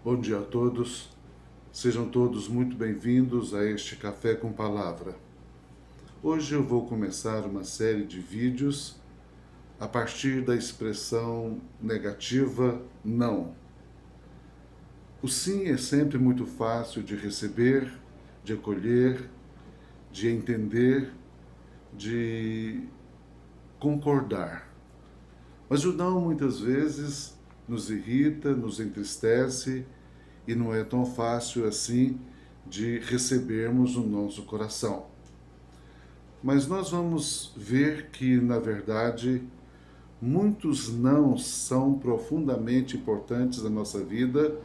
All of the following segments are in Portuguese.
Bom dia a todos, sejam todos muito bem-vindos a este Café com Palavra. Hoje eu vou começar uma série de vídeos a partir da expressão negativa não. O sim é sempre muito fácil de receber, de acolher, de entender, de concordar. Mas o não muitas vezes nos irrita, nos entristece e não é tão fácil assim de recebermos no nosso coração. Mas nós vamos ver que, na verdade, muitos não são profundamente importantes na nossa vida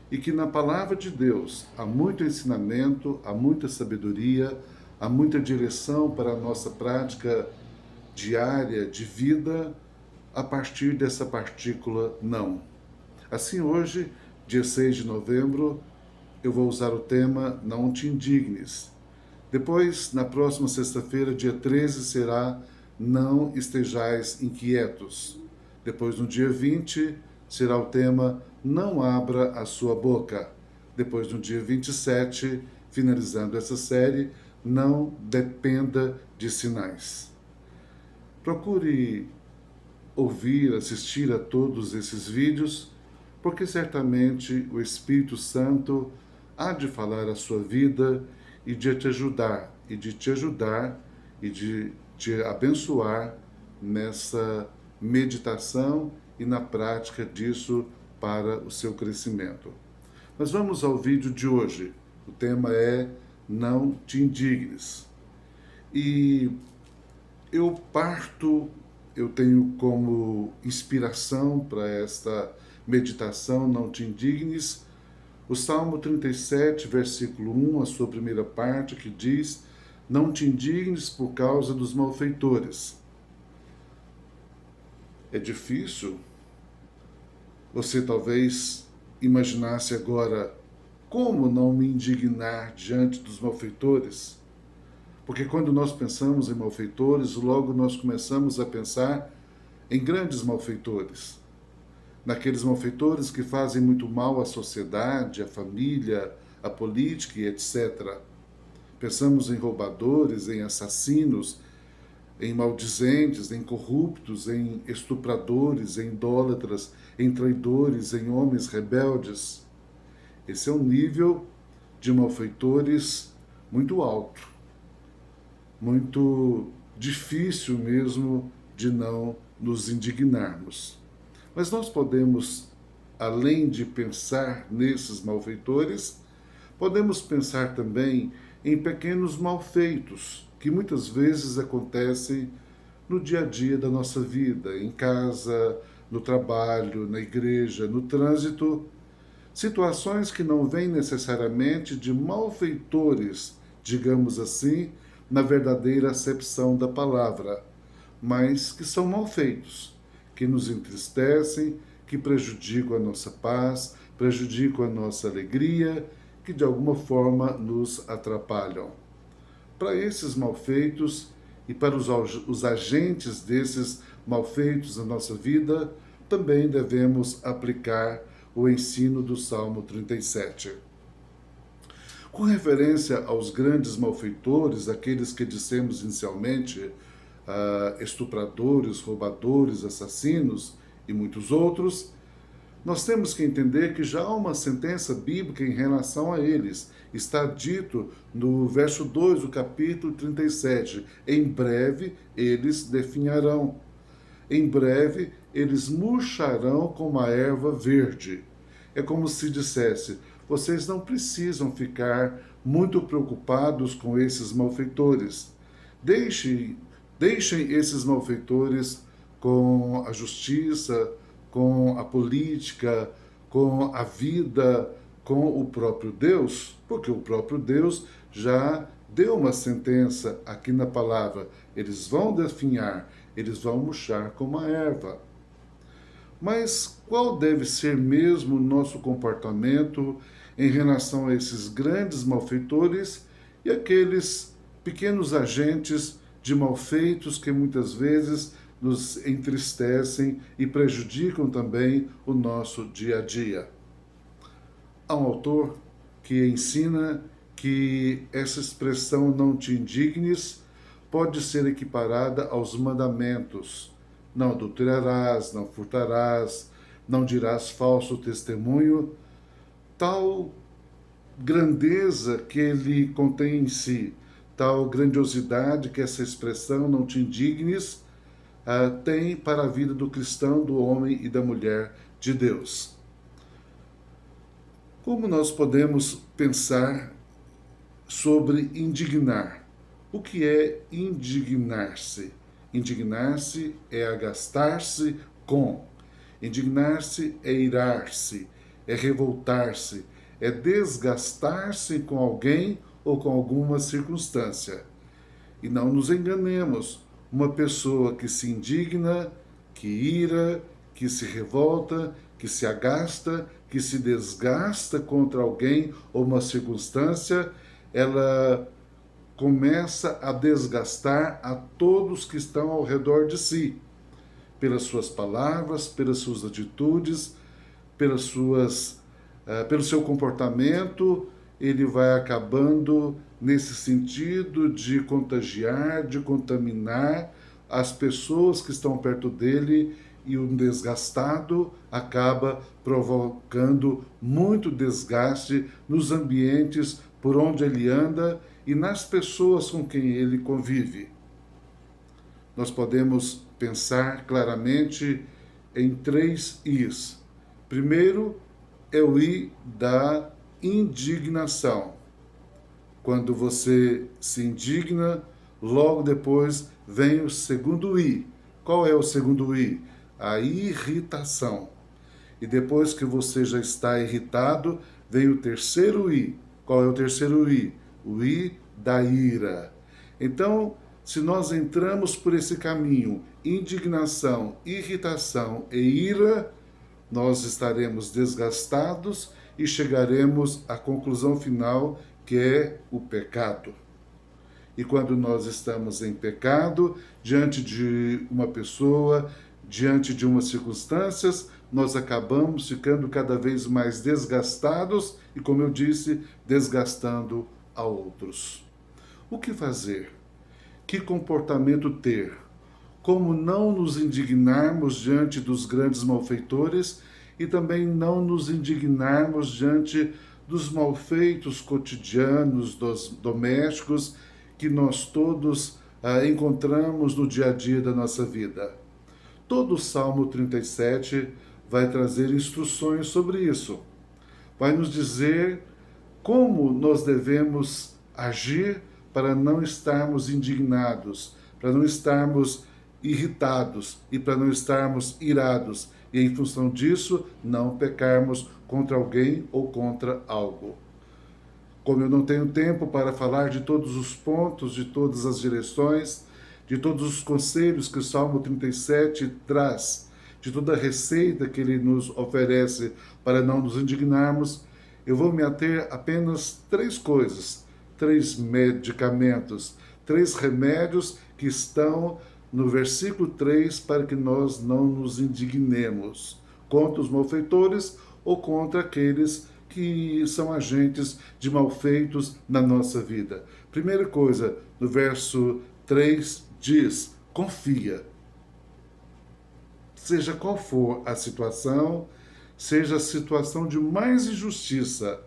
e que na palavra de Deus há muito ensinamento, há muita sabedoria, há muita direção para a nossa prática diária de vida a partir dessa partícula não. Assim, hoje, dia 6 de novembro, eu vou usar o tema Não te indignes. Depois, na próxima sexta-feira, dia 13, será Não estejais inquietos. Depois, no dia 20, será o tema Não abra a sua boca. Depois, no dia 27, finalizando essa série, Não dependa de sinais. Procure ouvir, assistir a todos esses vídeos, porque certamente o Espírito Santo há de falar a sua vida e de te ajudar, e de te abençoar nessa meditação e na prática disso para o seu crescimento. Mas vamos ao vídeo de hoje. O tema é Não te indignes. E eu tenho como inspiração para esta meditação, Não te indignes, o Salmo 37, versículo 1, a sua primeira parte, que diz: Não te indignes por causa dos malfeitores. É difícil você talvez imaginasse agora como não me indignar diante dos malfeitores. Porque quando nós pensamos em malfeitores, logo nós começamos a pensar em grandes malfeitores. Naqueles malfeitores que fazem muito mal à sociedade, à família, à política e etc. Pensamos em roubadores, em assassinos, em maldizentes, em corruptos, em estupradores, em idólatras, em traidores, em homens rebeldes. Esse é um nível de malfeitores muito alto. Muito difícil mesmo de não nos indignarmos. Mas nós podemos, além de pensar nesses malfeitores, podemos pensar também em pequenos malfeitos que muitas vezes acontecem no dia a dia da nossa vida, em casa, no trabalho, na igreja, no trânsito, situações que não vêm necessariamente de malfeitores, digamos assim, na verdadeira acepção da palavra, mas que são malfeitos, que nos entristecem, que prejudicam a nossa paz, prejudicam a nossa alegria, que de alguma forma nos atrapalham. Para esses malfeitos e para os agentes desses malfeitos na nossa vida, também devemos aplicar o ensino do Salmo 37. Com referência aos grandes malfeitores, aqueles que dissemos inicialmente, estupradores, roubadores, assassinos e muitos outros, nós temos que entender que já há uma sentença bíblica em relação a eles. Está dito no verso 2 do capítulo 37, em breve eles definharão. Em breve eles murcharão como a erva verde. É como se dissesse: vocês não precisam ficar muito preocupados com esses malfeitores. Deixem esses malfeitores com a justiça, com a política, com a vida, com o próprio Deus, porque o próprio Deus já deu uma sentença aqui na palavra. Eles vão definhar, eles vão murchar como a erva. Mas qual deve ser mesmo o nosso comportamento em relação a esses grandes malfeitores e aqueles pequenos agentes de malfeitos que muitas vezes nos entristecem e prejudicam também o nosso dia a dia? Há um autor que ensina que essa expressão não te indignes pode ser equiparada aos mandamentos. Não adulterarás, não furtarás, não dirás falso testemunho. Tal grandeza que ele contém em si, tal grandiosidade que essa expressão não te indignes tem para a vida do cristão, do homem e da mulher de Deus. Como nós podemos pensar sobre indignar? O que é indignar-se? Indignar-se é agastar-se com. Indignar-se é irar-se, é revoltar-se, é desgastar-se com alguém ou com alguma circunstância. E não nos enganemos, uma pessoa que se indigna, que ira, que se revolta, que se agasta, que se desgasta contra alguém ou uma circunstância, ela começa a desgastar a todos que estão ao redor de si, pelas suas palavras, pelas suas atitudes, pelo seu comportamento. Ele vai acabando nesse sentido de contagiar, de contaminar as pessoas que estão perto dele, e o desgastado acaba provocando muito desgaste nos ambientes por onde ele anda e nas pessoas com quem ele convive. Nós podemos pensar claramente em 3 Is. Primeiro é o I da indignação. Quando você se indigna, logo depois vem o segundo I. Qual é o segundo I? A irritação. E depois que você já está irritado, vem o terceiro I. Qual é o terceiro I? O I da ira. Então, se nós entramos por esse caminho, indignação, irritação e ira, nós estaremos desgastados e chegaremos à conclusão final, que é o pecado. E quando nós estamos em pecado, diante de uma pessoa, diante de umas circunstâncias, nós acabamos ficando cada vez mais desgastados e, como eu disse, desgastando a outros. O que fazer? Que comportamento ter? Como não nos indignarmos diante dos grandes malfeitores e também não nos indignarmos diante dos malfeitos cotidianos, dos domésticos, que nós todos encontramos no dia a dia da nossa vida. Todo o Salmo 37 vai trazer instruções sobre isso. Vai nos dizer como nós devemos agir para não estarmos indignados, para não estarmos irritados e para não estarmos irados, e em função disso não pecarmos contra alguém ou contra algo. Como eu não tenho tempo para falar de todos os pontos, de todas as direções, de todos os conselhos que o Salmo 37 traz, de toda a receita que ele nos oferece para não nos indignarmos, eu vou me ater apenas 3 coisas, 3 medicamentos, 3 remédios que estão no versículo 3 para que nós não nos indignemos contra os malfeitores ou contra aqueles que são agentes de malfeitos na nossa vida. Primeira coisa, no verso 3 diz: confia. Seja qual for a situação, seja a situação de mais injustiça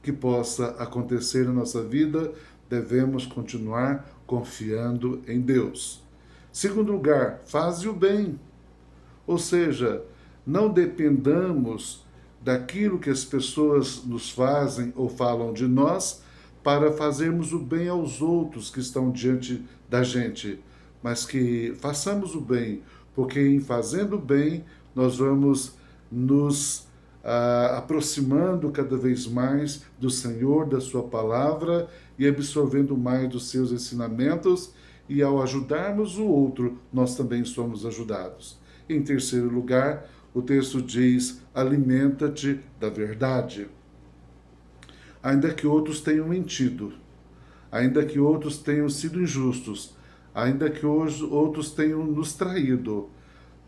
que possa acontecer na nossa vida, devemos continuar confiando em Deus. Segundo lugar, faze o bem. Ou seja, não dependamos daquilo que as pessoas nos fazem ou falam de nós para fazermos o bem aos outros que estão diante da gente, mas que façamos o bem, porque em fazendo o bem nós vamos nos aproximando cada vez mais do Senhor, da sua palavra, e absorvendo mais dos seus ensinamentos, e ao ajudarmos o outro, nós também somos ajudados. Em terceiro lugar, o texto diz: alimenta-te da verdade. Ainda que outros tenham mentido, ainda que outros tenham sido injustos, ainda que outros tenham nos traído,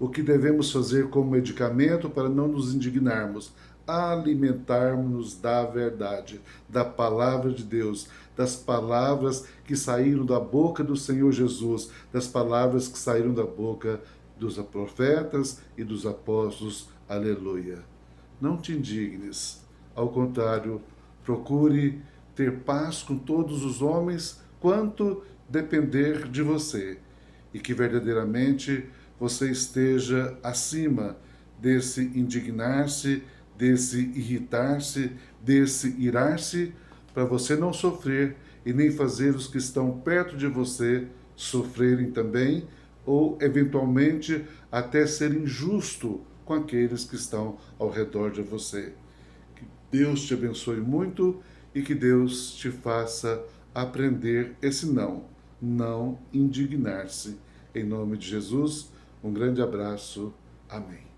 o que devemos fazer como medicamento para não nos indignarmos? Alimentarmos-nos da verdade, da palavra de Deus, das palavras que saíram da boca do Senhor Jesus, das palavras que saíram da boca dos profetas e dos apóstolos. Aleluia. Não te indignes, ao contrário, procure ter paz com todos os homens quanto depender de você, e que verdadeiramente você esteja acima desse indignar-se, desse irritar-se, desse irar-se, para você não sofrer e nem fazer os que estão perto de você sofrerem também, ou eventualmente até ser injusto com aqueles que estão ao redor de você. Que Deus te abençoe muito e que Deus te faça aprender esse não indignar-se. Em nome de Jesus, um grande abraço. Amém.